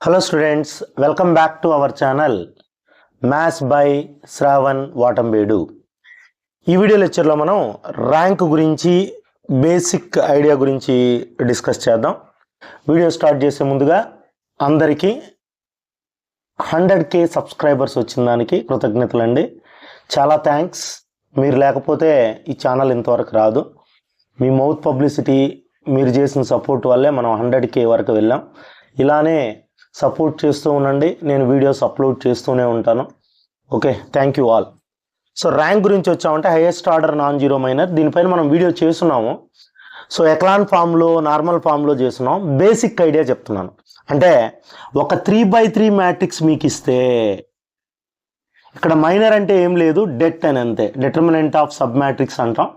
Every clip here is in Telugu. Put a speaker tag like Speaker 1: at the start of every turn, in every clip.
Speaker 1: Hello students, welcome back to our channel Maths by Shravan Vatambedu. ఈ వీడియో లెక్చర్లో మనం ర్యాంక్ గురించి బేసిక్ ఐడియా గురించి డిస్కస్ చేద్దాం. వీడియో స్టార్ట్ చేసే ముందుగా అందరికీ 100K సబ్స్క్రైబర్స్ వచ్చిన దానికి కృతజ్ఞతలు అండి. చాలా థ్యాంక్స్. మీరు లేకపోతే ఈ ఛానల్ ఇంతవరకు రాదు. మీ మౌత్ పబ్లిసిటీ, మీరు చేసిన సపోర్ట్ వల్లే మనం 100K వరకు వెళ్ళాం. ఇలానే సపోర్ట్ చేస్తూ ఉండండి. నేను వీడియోస్ అప్లోడ్ చేస్తూనే ఉంటాను. Okay, thank you all. So rank గురించి వచ్చామంటే highest order non zero minor. దీనిపైన మనం వీడియో చేస్తున్నాము. సో ఎక్లాన్ ఫామ్లో, నార్మల్ ఫామ్లో చేస్తున్నాం. బేసిక్ ఐడియా చెప్తున్నాను. అంటే ఒక 3/3 మ్యాట్రిక్స్ మీకు ఇస్తే, ఇక్కడ మైనర్ అంటే ఏం లేదు, డెట్ అని అంతే, డిటర్మినెంట్ ఆఫ్ సబ్ మ్యాట్రిక్స్ అంటాం.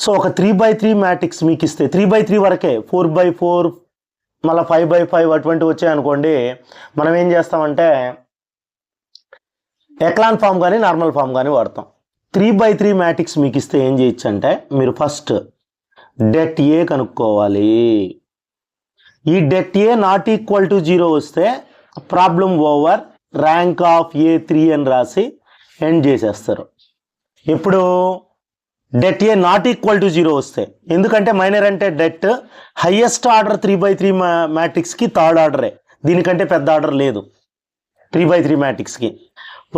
Speaker 1: సో ఒక 3/3 మ్యాట్రిక్స్ మీకు ఇస్తే, 3/3 వరకే, 4/4 మళ్ళీ 5/5 అటువంటివి వచ్చాయనుకోండి, మనం ఏం చేస్తామంటే ఎక్లాన్ ఫామ్ కానీ నార్మల్ ఫామ్ కానీ వాడతాం. 3/3 మ్యాట్రిక్స్ మీకు ఇస్తే ఏం చేయొచ్చు అంటే, మీరు ఫస్ట్ డెట్ ఏ కనుక్కోవాలి. ఈ det A not equal to 0 వస్తే ప్రాబ్లం ఓవర్, ర్యాంక్ ఆఫ్ ఏ 3 అని రాసి ఎండ్ చేసేస్తారు. ఇప్పుడు det A not equal to 0 వస్తే, ఎందుకంటే మైనర్ అంటే డెట్ హైయెస్ట్ ఆర్డర్ 3/3 మ్యాట్రిక్స్కి థర్డ్ ఆర్డరే, దీనికంటే పెద్ద ఆర్డర్ లేదు 3/3 మ్యాట్రిక్స్కి.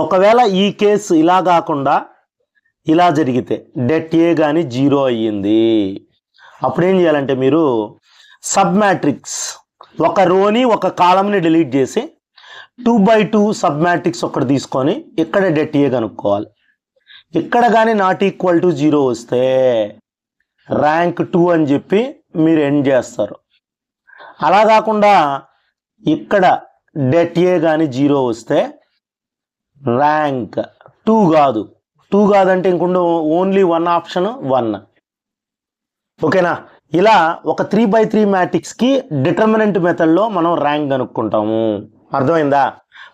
Speaker 1: ఒకవేళ ఈ కేసు ఇలా కాకుండా ఇలా జరిగితే, డెట్ ఏ కానీ 0 అయ్యింది, అప్పుడు ఏం చేయాలంటే మీరు సబ్ మ్యాట్రిక్స్ ఒక రోని ఒక కాలంని డిలీట్ చేసి 2/2 సబ్ మ్యాట్రిక్స్ ఒకటి తీసుకొని ఇక్కడ డెట్ ఏ కనుక్కోవాలి. ఇక్కడ కానీ నాట్ ఈక్వల్ టు 0 వస్తే ర్యాంక్ 2 అని చెప్పి మీరు ఎండ్ చేస్తారు. అలా కాకుండా ఇక్కడ డెట్ ఏ కానీ 0 వస్తే ర్యాంక్ 2 కాదు. 2 కాదంటే ఇంకొండ ఓన్లీ 1 ఆప్షన్ 1. ఓకేనా? ఇలా ఒక 3/3 మ్యాట్రిక్స్కి డిటర్మినెంట్ మెథడ్లో మనం ర్యాంక్ కనుక్కుంటాము. అర్థమైందా?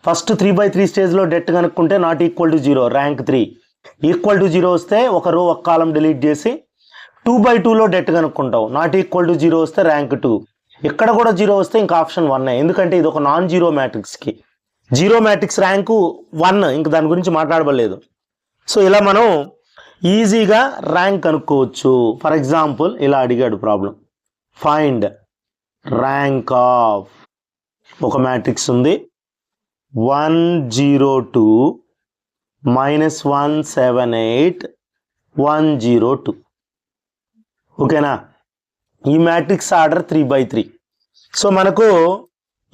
Speaker 1: ఫస్ట్ 3/3 స్టేజ్లో డెట్ కనుక్కుంటే not equal to 0 rank 3, equal to 0 వస్తే ఒక రో ఒక కాలం డిలీట్ చేసి 2/2లో డెట్ కనుక్కుంటావు. నాట్ ఈక్వల్ టు 0 వస్తే ర్యాంక్ 2. ఇక్కడ కూడా 0 వస్తే ఇంకా ఆప్షన్ 1. ఎందుకంటే ఇది ఒక నాన్ జీరో మ్యాట్రిక్స్కి. జీరో మ్యాట్రిక్స్ ర్యాంకు 1, ఇంక దాని గురించి మాట్లాడబడలేదు. సో ఇలా మనం ఈజీగా ర్యాంక్ కనుక్కోవచ్చు. ఫర్ ఎగ్జాంపుల్ ఇలా అడిగాడు ప్రాబ్లం, ఫైండ్ ర్యాంక్ ఆఫ్, ఒక మ్యాట్రిక్స్ ఉంది 102 -178 102. ఓకేనా? ఈ మ్యాట్రిక్స్ ఆర్డర్ 3/3. సో మనకు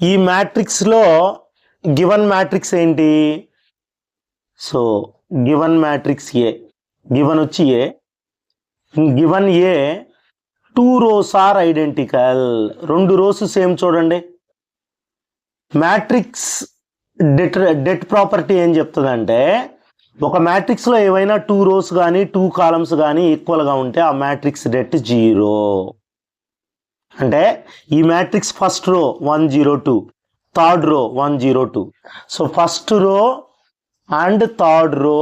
Speaker 1: ఈ మ్యాట్రిక్స్లో గివన్ మ్యాట్రిక్స్ ఏంటి? So given matrix A, given వచ్చి A, given A 2 rows are identical, 2 rows same. చూడండి, మ్యాట్రిక్స్ డెట్ ప్రాపర్టీ ఏం చెప్తుందంటే, ఒక మ్యాట్రిక్స్లో ఏవైనా 2 రోస్ కానీ 2 కాలమ్స్ కానీ ఈక్వల్గా ఉంటే ఆ మ్యాట్రిక్స్ డెట్ 0. అంటే ఈ matrix first row 102, third row 102. So first row and third row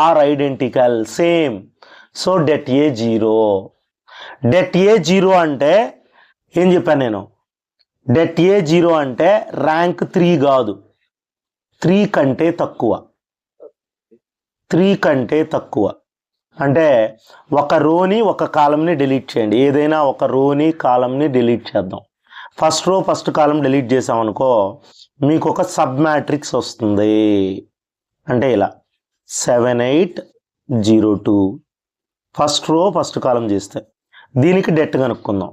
Speaker 1: are identical, same. So det A 0. Det A 0 అంటే ఏం చెప్పాను నేను? డెట్ ఏ 0 అంటే ర్యాంక్ 3 కాదు, 3 కంటే తక్కువ. 3 కంటే తక్కువ అంటే ఒక రోని ఒక కాలంని డిలీట్ చేయండి. ఏదైనా ఒక రోని కాలంని డిలీట్ చేద్దాం. First row first column delete చేసామనుకో, మీకు ఒక సబ్ మ్యాట్రిక్స్ వస్తుంది. అంటే ఇలా 7802 ఫస్ట్ రో ఫస్ట్ కాలం చేస్తే, దీనికి డెట్ కనుక్కుందాం.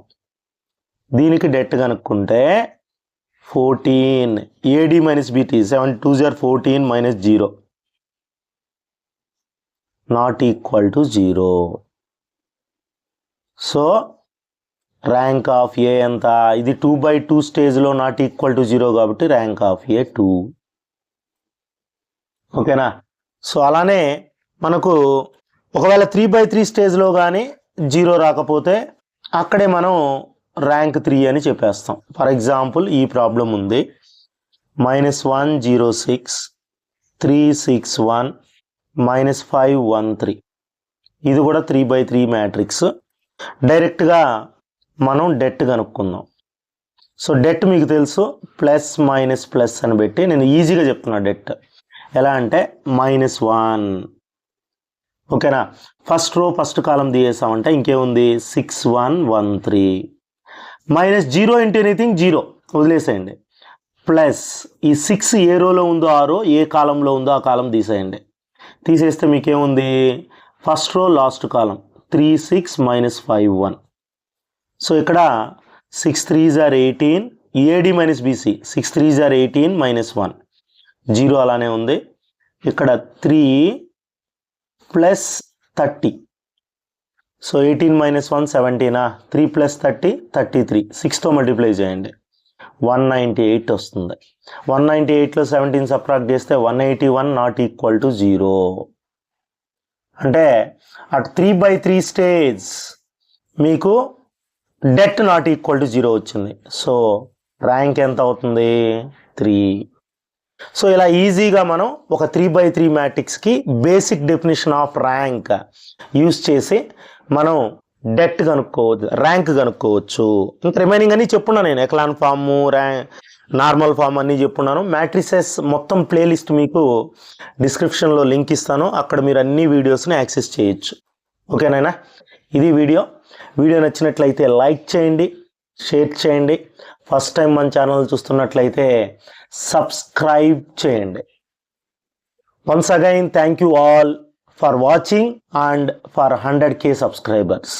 Speaker 1: దీనికి డెట్ కనుక్కుంటే 14 AD - BT 7 2 0 14 -0 not equal to 0. So rank of A ఎంత? ఇది 2/2 స్టేజ్లో నాట్ ఈక్వల్ టు 0 కాబట్టి ర్యాంక్ ఆఫ్ ఏ 2. ఓకేనా? సో అలానే మనకు ఒకవేళ 3/3 స్టేజ్లో కానీ 0 రాకపోతే అక్కడే మనం ర్యాంక్ 3 అని చెప్పేస్తాం. ఫర్ ఎగ్జాంపుల్ ఈ ప్రాబ్లం ఉంది, -106 361 -513. ఇది కూడా 3/3 మ్యాట్రిక్స్. డైరెక్ట్గా మనం డెట్ కనుక్కుందాం. సో డెట్ మీకు తెలుసు, ప్లస్ మైనస్ ప్లస్ అని పెట్టి నేను ఈజీగా చెప్తున్నా డెట్ ఎలా అంటే -1. ఓకేనా, ఫస్ట్ రో ఫస్ట్ కాలం తీసేసామంటే ఇంకేముంది 6113 -0 ఇంటూ ఎనీథింగ్ 0 వదిలేసేయండి, ప్లస్ ఈ 6 ఏ రోలో ఉందో ఆ రో, ఏ కాలంలో ఉందో ఆ కాలం తీసేయండి. తీసేస్తే మీకేముంది ఫస్ట్ రో లాస్ట్ కాలం 36 - 51. సో ఇక్కడ 6 3s are 18, AD minus BC 6 3s are 18 -1 0 అలానే ఉంది. ఇక్కడ 3 ప్లస్ 30, సో 18 - 1 17, 3 + 30 33, 6తో మల్టిప్లై చేయండి 198 వస్తుంది. 198లో 17 సబ్ట్రాక్ట్ చేస్తే 181 నాట్ ఈక్వల్ టు 0. అంటే అట్ 3/3 స్టేజ్ మీకు డెట్ నాట్ ఈక్వల్ టు 0 వచ్చింది. సో ర్యాంక్ ఎంత అవుతుంది 3. సో ఇలా ఈజీగా మనం ఒక 3/3 మ్యాట్రిక్స్కి basic definition of rank use చేసి మనం డెట్ కనుక్కోవచ్చు, ర్యాంక్ కనుక్కోవచ్చు. ఇంకా రిమైనింగ్ అన్నీ చెప్పున్నా నేను, ఎక్లాన్ ఫామ్, నార్మల్ ఫామ్ అన్నీ చెప్పున్నాను. మ్యాట్రిసెస్ మొత్తం ప్లేలిస్ట్ మీకు డిస్క్రిప్షన్లో లింక్ ఇస్తాను, అక్కడ మీరు అన్ని వీడియోస్ని యాక్సెస్ చేయొచ్చు. ఓకేనా, ఇది వీడియో నచ్చినట్లయితే లైక్ చేయండి, షేర్ చేయండి. ఫస్ట్ టైం మన ఛానల్ చూస్తున్నట్లయితే సబ్స్క్రైబ్ చేయండి. Once again thank you all for watching and for 100K subscribers.